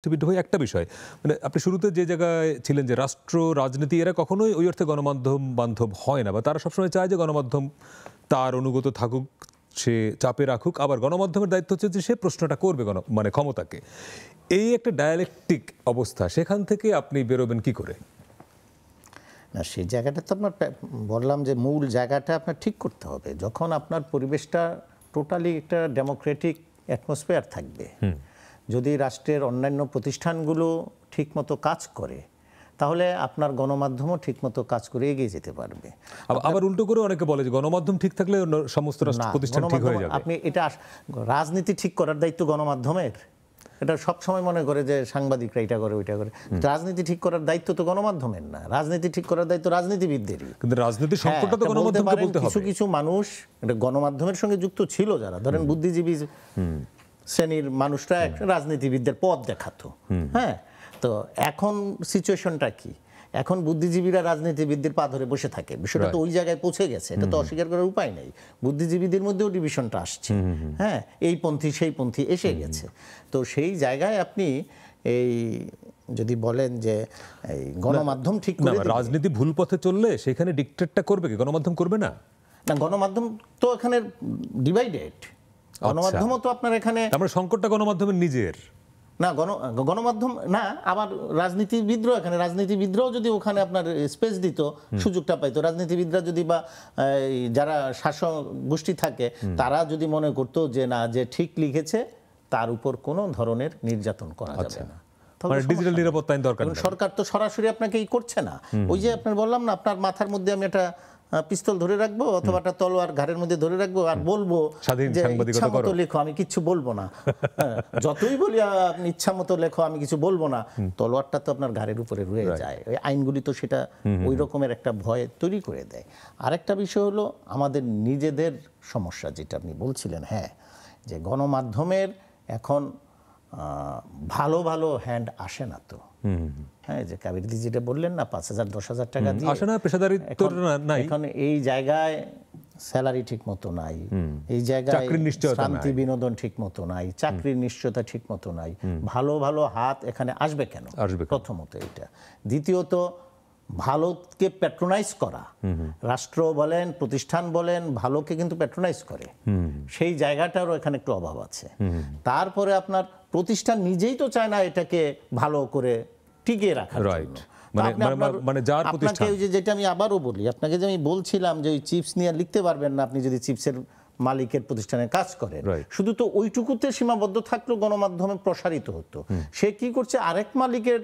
ভাই একটা বিষয় মানে আপনি শুরুতে যে জায়গায় ছিলেন যে রাষ্ট্র রাজনীতি এরা কখনোই ওই অর্থে গণমাধ্যম বান্ধব হয় না বা তারা সবসময় চায় যে গণমাধ্যম তার অনুগত থাকুক, সে চাপে রাখুক, আবার গণমাধ্যমের দায়িত্ব হচ্ছে যে সে প্রশ্নটা করবে মানে ক্ষমতাকে। এই একটা ডায়ালেকটিক অবস্থা, সেখান থেকে আপনি বেরোবেন কি করে? না, সেই জায়গাটা তো আপনার বললাম যে মূল জায়গাটা আপনার ঠিক করতে হবে। যখন আপনার পরিবেশটা টোটালি একটা ডেমোক্রেটিক অ্যাটমসফিয়ার থাকবে, যদি রাষ্ট্রের অন্যান্য প্রতিষ্ঠানগুলো ঠিকমতো কাজ করে, তাহলে আপনার গণমাধ্যমও ঠিকমতো কাজ করে এগিয়ে যেতে পারবে। আবার উল্টো করে অনেকে বলে যে গণমাধ্যম ঠিক থাকলে সমস্ত রাষ্ট্র প্রতিষ্ঠান ঠিক হয়ে যাবে। আপনি এটা রাজনীতি ঠিক করার দায়িত্ব গণমাধ্যমের, এটা সবসময় মনে করে যে সাংবাদিকরা এটা করে ওইটা করে। রাজনীতি ঠিক করার দায়িত্ব তো গণমাধ্যমের না, রাজনীতি ঠিক করার দায়িত্ব রাজনীতিবিদদেরই। কিন্তু রাজনীতির সংকটটা তো গণমাধ্যমকে বলতে হবে। কিছু কিছু মানুষ এটা গণমাধ্যমের সঙ্গে যুক্ত ছিল, যারা ধরেন বুদ্ধিজীবী শ্রেণীর মানুষরা রাজনীতিবিদদের পথ দেখাতো। হ্যাঁ, তো এখন সিচুয়েশনটা কি? এখন বুদ্ধিজীবীরা রাজনীতিবিদদের পা ধরে বসে থাকে। বিষয়টা তো ওই জায়গায় পৌঁছে গেছে, এটা তো অস্বীকার করার উপায় নেই। বুদ্ধিজীবীদের মধ্যেও ডিভিশনটা আসছে। হ্যাঁ, এই পন্থী সেই পন্থী এসে গেছে। তো সেই জায়গায় আপনি এই যদি বলেন যে এই গণমাধ্যম ঠিক করে রাজনীতি ভুল পথে চললে সেখানে ডিক্টেটটা করবে কি? গণমাধ্যম করবে না? না, গণমাধ্যম তো এখানে ডিভাইডেড। গণমাধ্যমও তো আপনার এখানে আমরা সংকটটা গণমাধ্যমের নিজের না, গণমাধ্যম না, আবার রাজনীতিবিদরাও এখানে, রাজনীতিবিদরাও যদি ওখানে আপনার স্পেস দিত, সুযোগটা পাইতো, রাজনীতিবিদরা যদি বা যারা শাসক গোষ্ঠী থাকে তারা যদি মনে করতো যে না, যে ঠিক লিখেছে তার উপর কোনো ধরনের নির্যাতন করা যাবে না, ডিজিটাল নিরাপত্তা আইন দরকার। সরকার তো সরাসরি আপনাকে এই করছে না। ওই যে আপনার বললাম না, আপনার মাথার মধ্যে আমি একটা পিস্তল ধরে রাখবো অথবা একটা তলোয়ার ঘাড়ের মধ্যে ধরে রাখবো আর বলবো যে ইচ্ছা মতো লেখো, আমি কিচ্ছু বলবো না। যতই বলি আপনি ইচ্ছা মতো লেখো, আমি কিছু বলবো না, তলোয়ারটা তো আপনার ঘাড়ের উপরে রয়ে যায়। ওই আইনগুলি তো সেটা ওই রকমের একটা ভয় তৈরি করে দেয়। আরেকটা বিষয় হলো আমাদের নিজেদের সমস্যা, যেটা আপনি বলছিলেন। হ্যাঁ, যে গণমাধ্যমের এখন ভালো ভালো হ্যান্ড আসে না তো। হ্যাঁ, যে কাবিরদি যেটা বললেন না, 5,000 10,000 টাকা দিয়ে আসে না, পেশাদারিত্ব নাই, এখন এই জায়গায় স্যালারি ঠিক মতো নাই, এই জায়গায় শান্তি বিনোদন ঠিক মতো নাই, চাকরির নিশ্চয়তা ঠিক মতো নাই। ভালো ভালো হাত এখানে আসবে কেন? প্রথমত এটা। দ্বিতীয়ত ভালোকে প্যাট্রোনাইজ করা, রাষ্ট্র বলেন প্রতিষ্ঠান বলেন ভালোকে কিন্তু প্যাট্রোনাইজ করে, সেই জায়গাটারও এখানে একটু অভাব আছে। তারপরে আপনার প্রতিষ্ঠান নিজেই তো চায় না এটাকে ভালো করে টিকিয়ে রাখার জন্য। আপনাকে যেটা আমি আবারও বলি, আপনাকে যে আমি বলছিলাম যে ওই চিপস নিয়ে লিখতে পারবেন না আপনি যদি চিপসের মালিকের প্রতিষ্ঠানে কাজ করেন, শুধু তো ওইটুকুতে সীমাবদ্ধ থাকলেও গণমাধ্যমে প্রসারিত হতো। সে কি করছে, আরেক মালিকের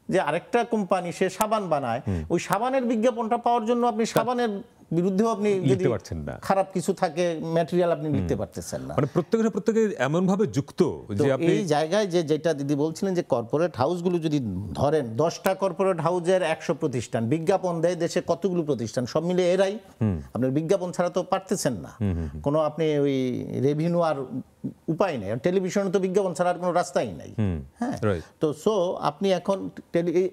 যে আরেকটা কোম্পানি সে সাবান বানায়, ওই সাবানের বিজ্ঞাপনটা পাওয়ার জন্য আপনি সাবানের বিরুদ্ধেও আপনি যদি খারাপ কিছু থাকে ম্যাটেরিয়াল আপনি লিখতে পারতেছেন না। মানে প্রত্যেকে এমন ভাবে যুক্ত যে আপনি এই জায়গায় যে যেটা দিদি বলছিলেন যে কর্পোরেট হাউসগুলো যদি ধরেন 10টা কর্পোরেট হাউসের 100 প্রতিষ্ঠান বিজ্ঞাপন দেয়, দেশে কতগুলো প্রতিষ্ঠান, সব মিলে এরাই। আপনার বিজ্ঞাপন ছাড়া তো পারতেছেন না, কোনো আপনি ওই রেভিনিউ আর উপায় নেই। টেলিভিশনে তো বিজ্ঞাপন ছাড়া আর কোনো রাস্তাই নাই। হ্যাঁ, তো আপনি এখন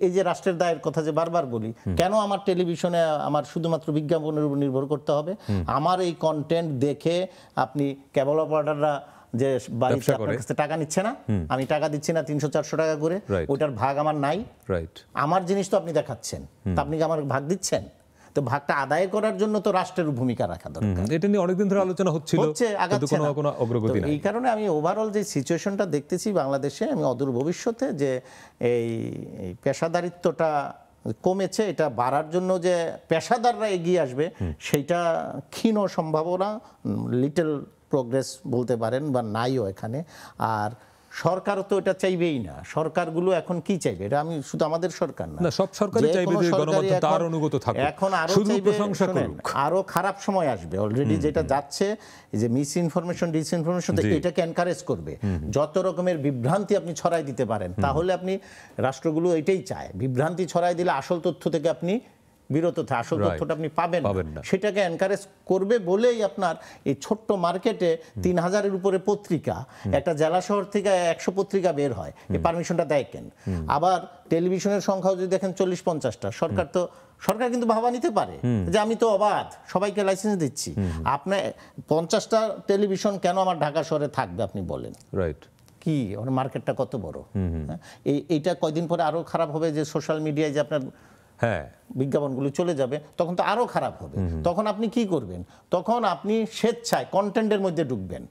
এই যে রাষ্ট্রের দায়ের কথা যে বারবার বলি, কেন আমার টেলিভিশনে আমার শুধুমাত্র বিজ্ঞাপনের উপর নির্ভর করতে হবে? আমার এই কন্টেন্ট দেখে আপনি কেবল অপারেটররা যে বাড়িতে আপনার কাছে টাকা নিচ্ছে না, আমি টাকা দিচ্ছি না 300-400 টাকা করে, ওটার ভাগ আমার নাই। আমার জিনিস তো আপনি দেখাচ্ছেন, তা আপনি কি আমার ভাগ দিচ্ছেন? তো ভাগটা আদায় করার জন্য তো রাষ্ট্রের ভূমিকা রাখা দরকার। এটা নিয়ে অনেকদিন ধরে আলোচনা হচ্ছিল, কোনো অগ্রগতি নাই। এই কারণে আমি ওভারঅল যে সিচুয়েশনটা দেখতেছি বাংলাদেশে, আমি অদূর ভবিষ্যতে যে এই পেশাদারিত্বটা কমেছে, এটা বাড়ার জন্য যে পেশাদাররা এগিয়ে আসবে সেইটা ক্ষীণ সম্ভাবনা, লিটল প্রোগ্রেস বলতে পারেন বা নাইও এখানে। আর সরকারও তো এটা চাইবেই না। সরকারগুলো এখন কি চাইবে? এটা আমি শুধু আমাদের সরকার না, সব সরকারই চাইবে যে গণমাধ্যম তার অনুগত থাকুক। এখন আরো চাইবে, আরো খারাপ সময় আসবে। অলরেডি যেটা যাচ্ছে যে মিস ইনফরমেশন, ডিসইনফরমেশন, এটাকে এনকারেজ করবে। যত রকমের বিভ্রান্তি আপনি ছড়াই দিতে পারেন, তাহলে আপনি রাষ্ট্রগুলো এটাই চায়, বিভ্রান্তি ছড়াই দিলে আসল তথ্য থেকে আপনি বিরত থাকে, আসল তথ্যটা আপনি পাবেন না। সেটাকে এনকারেজ করবে বলেই আপনার এই ছোট্ট মার্কেটে 3000-এর উপরে পত্রিকা, একটা জেলা শহর থেকে 100 পত্রিকা বের হয়, এই পারমিশনটা দেয় কেন? আবার টেলিভিশনের সংখ্যাও যদি দেখেন 40-50টা, সরকার কিন্তু ভাবা নিতে পারে যে আমি তো অবাধ, সবাইকে লাইসেন্স দিচ্ছি, আপনার 50টা টেলিভিশন কেন আমার ঢাকা শহরে থাকবে আপনি বলেন? কি ওর মার্কেটটা কত বড়। হ্যাঁ, এইটা কয়দিন পরে আরো খারাপ হবে যে সোশ্যাল মিডিয়ায় যে আপনার হ্যাঁ বিজ্ঞাপনগুলো চলে যাবে, তখন তো আরো খারাপ হবে। তখন আপনি কি করবেন? তখন আপনি স্বেচ্ছায় কন্টেন্টের মধ্যে ঢুকবেন।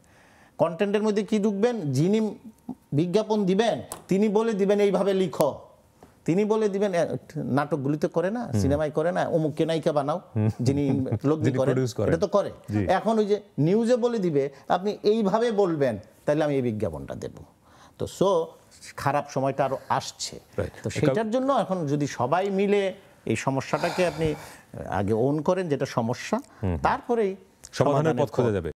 কন্টেন্টের মধ্যে কি ঢুকবেন? যিনি বিজ্ঞাপন দিবেন তিনি বলে দিবেন এইভাবে লিখো, তিনি বলে দিবেন, নাটকগুলিতে করে না, সিনেমায় করে না, অমুককে নায়িকা বানাও, যিনি লোক করে, এটা তো করে। এখন ওই যে নিউজে বলে দিবে আপনি এইভাবে বলবেন, তাহলে আমি এই বিজ্ঞাপনটা দেব। তো খারাপ সময়টা আরো আসছে। তো সেটার জন্য এখন যদি সবাই মিলে এই সমস্যাটাকে আপনি আগে ওন করেন যেটা সমস্যা, তারপরেই সমাধানের পথ খোঁজা যাবে।